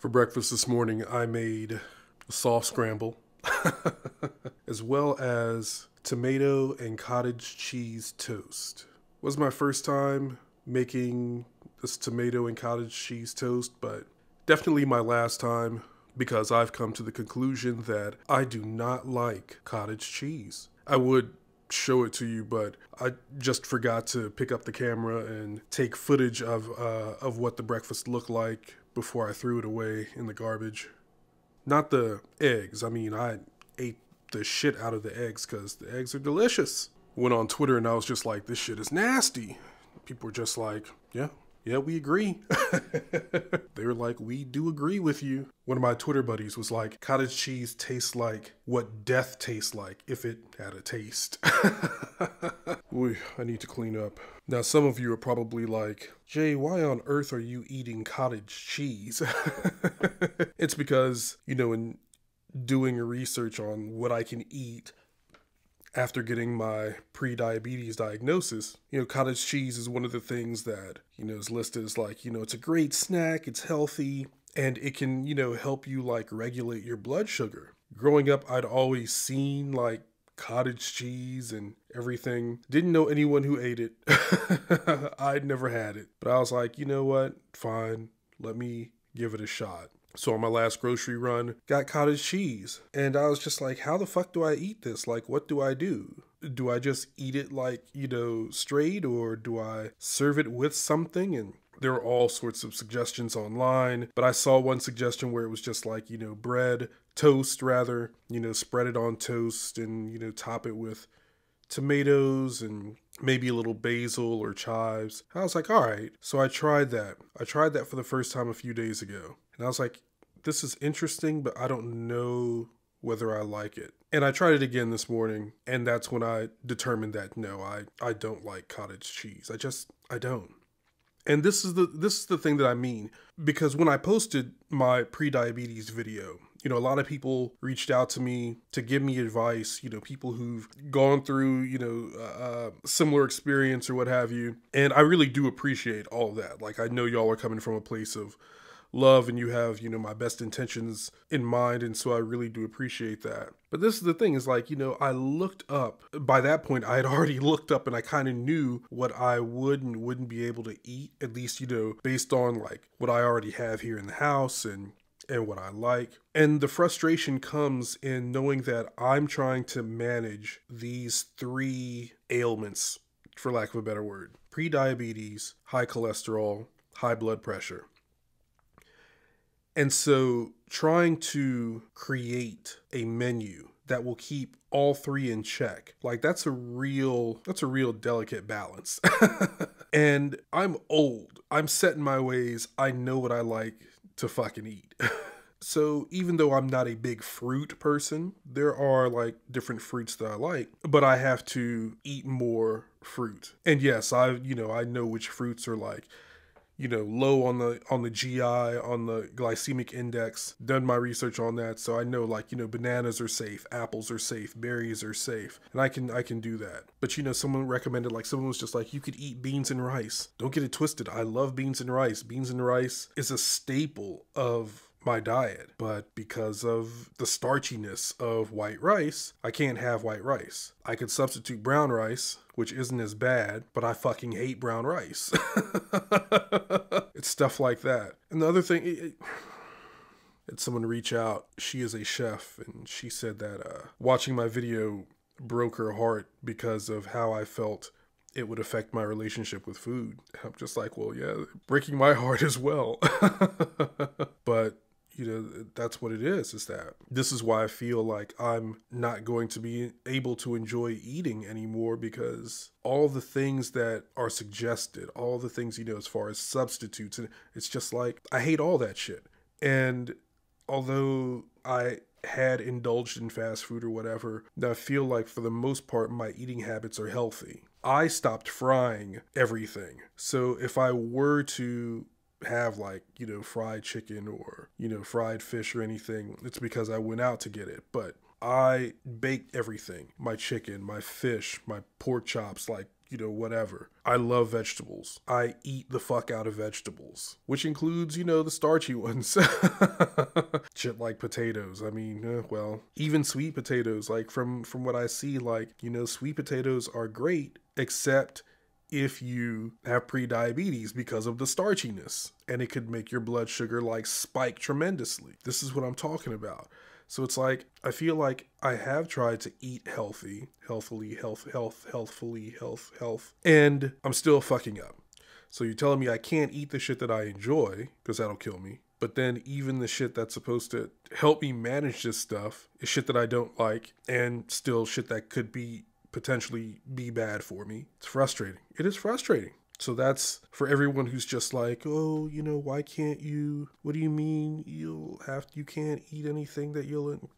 For breakfast this morning, I made a soft scramble, as well as tomato and cottage cheese toast. It was my first time making this tomato and cottage cheese toast, but definitely my last time because I've come to the conclusion that I do not like cottage cheese. I would show it to you, but I just forgot to pick up the camera and take footage of what the breakfast looked like before I threw it away in the garbage. Not the eggs. I mean, I ate the shit out of the eggs because the eggs are delicious. Went on Twitter and I was just like, this shit is nasty. People were just like, yeah, we agree. They were like, we do agree with you. One of my Twitter buddies was like, cottage cheese tastes like what death tastes like if it had a taste. Ooh, I need to clean up. Now, some of you are probably like, Jay, why on earth are you eating cottage cheese? It's because, in doing research on what I can eat after getting my pre-diabetes diagnosis, cottage cheese is one of the things that, is listed as like, it's a great snack, it's healthy, and it can, help you like regulate your blood sugar. Growing up, I'd always seen like cottage cheese and everything. Didn't know anyone who ate it. I'd never had it. But I was like, you know what? Fine. Let me give it a shot. So on my last grocery run, got cottage cheese. And I was just like, how the fuck do I eat this? Like, what do I do? Do I just eat it like, straight? Or do I serve it with something? And there were all sorts of suggestions online. But I saw one suggestion where it was just like, toast rather. Spread it on toast and, top it with tomatoes and maybe a little basil or chives. I was like, all right. So I tried that. I tried that for the first time a few days ago. And I was like, this is interesting, but I don't know whether I like it. And I tried it again this morning, and that's when I determined that no, I don't like cottage cheese. I don't. And this is the thing that I mean, because when I posted my pre-diabetes video, a lot of people reached out to me to give me advice, people who've gone through, similar experience or what have you. And I really do appreciate all of that. Like, I know y'all are coming from a place of love and you have, my best intentions in mind. And so I really do appreciate that. But this is the thing is like, I looked up, by that point I had already looked up and I kind of knew what I would and wouldn't be able to eat, at least, based on like what I already have here in the house and what I like. And the frustration comes in knowing that I'm trying to manage these three ailments, for lack of a better word: pre-diabetes, high cholesterol, high blood pressure. And so trying to create a menu that will keep all three in check, like that's a real delicate balance. And I'm old. I'm set in my ways. I know what I like to fucking eat. So even though I'm not a big fruit person, there are like different fruits that I like, but I have to eat more fruit. And yes, I know which fruits are like, low on the GI, on the glycemic index, done my research on that. So I know like, bananas are safe, apples are safe, berries are safe. And I can do that. But someone recommended, like someone was just like, you could eat beans and rice. Don't get it twisted. I love beans and rice. Beans and rice is a staple of my diet, but because of the starchiness of white rice, I can't have white rice. I could substitute brown rice, which isn't as bad, but I fucking hate brown rice. It's stuff like that. And the other thing, had someone reach out. She is a chef, and she said that watching my video broke her heart because of how I felt it would affect my relationship with food. I'm just like, well, yeah, breaking my heart as well. But that's what it is that this is why I feel like I'm not going to be able to enjoy eating anymore, because all the things that are suggested, all the things, as far as substitutes, and it's just like, I hate all that shit. And although I had indulged in fast food or whatever, I feel like for the most part, my eating habits are healthy. I stopped frying everything. So if I were to have like, fried chicken or, fried fish or anything, it's because I went out to get it. But I baked everything: my chicken, my fish, my pork chops, like, whatever. I love vegetables. I eat the fuck out of vegetables, which includes, the starchy ones. Shit like potatoes. I mean, well, even sweet potatoes, like from what I see, like, sweet potatoes are great, except if you have pre-diabetes because of the starchiness, and it could make your blood sugar like spike tremendously. This is what I'm talking about. So it's like, I feel like I have tried to eat healthfully, and I'm still fucking up. So you're telling me I can't eat the shit that I enjoy, because that'll kill me. But then even the shit that's supposed to help me manage this stuff is shit that I don't like, and still shit that could potentially be bad for me. It's frustrating. It is frustrating. So that's for everyone who's just like, oh, why can't you? What do you mean you can't eat anything that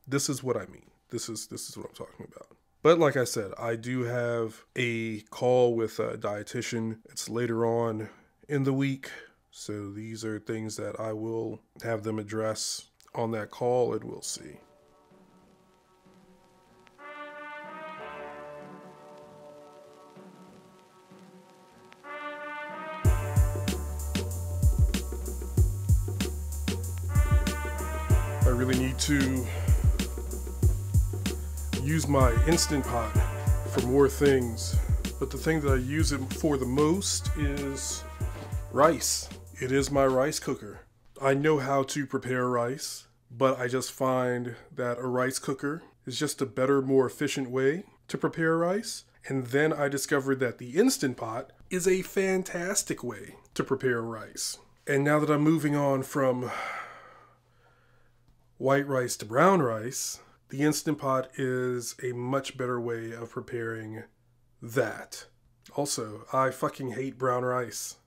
This is what I mean. This is what I'm talking about. But like I said, I do have a call with a dietitian. It's later on in the week. So these are things that I will have them address on that call, and we'll see. I really need to use my Instant Pot for more things, but the thing that I use it for the most is rice. It is my rice cooker. I know how to prepare rice, but I just find that a rice cooker is just a better, more efficient way to prepare rice. And then I discovered that the Instant Pot is a fantastic way to prepare rice. And now that I'm moving on from white rice to brown rice, the Instant Pot is a much better way of preparing that. Also, I fucking hate brown rice.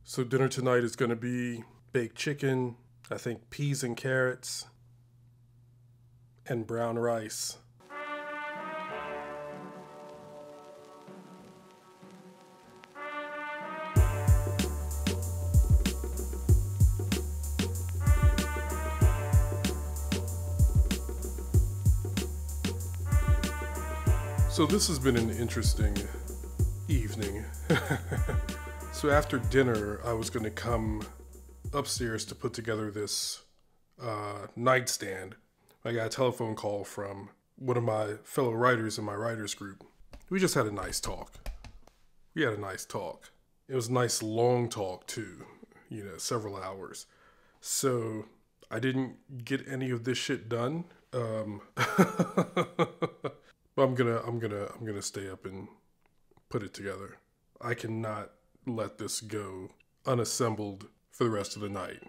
So dinner tonight is going to be baked chicken, I think peas and carrots, and brown rice. So this has been an interesting evening. So after dinner, I was going to come upstairs to put together this nightstand. I got a telephone call from one of my fellow writers in my writers group. We just had a nice talk. It was a nice long talk too, several hours. So I didn't get any of this shit done. But I'm gonna stay up and put it together. I cannot let this go unassembled for the rest of the night.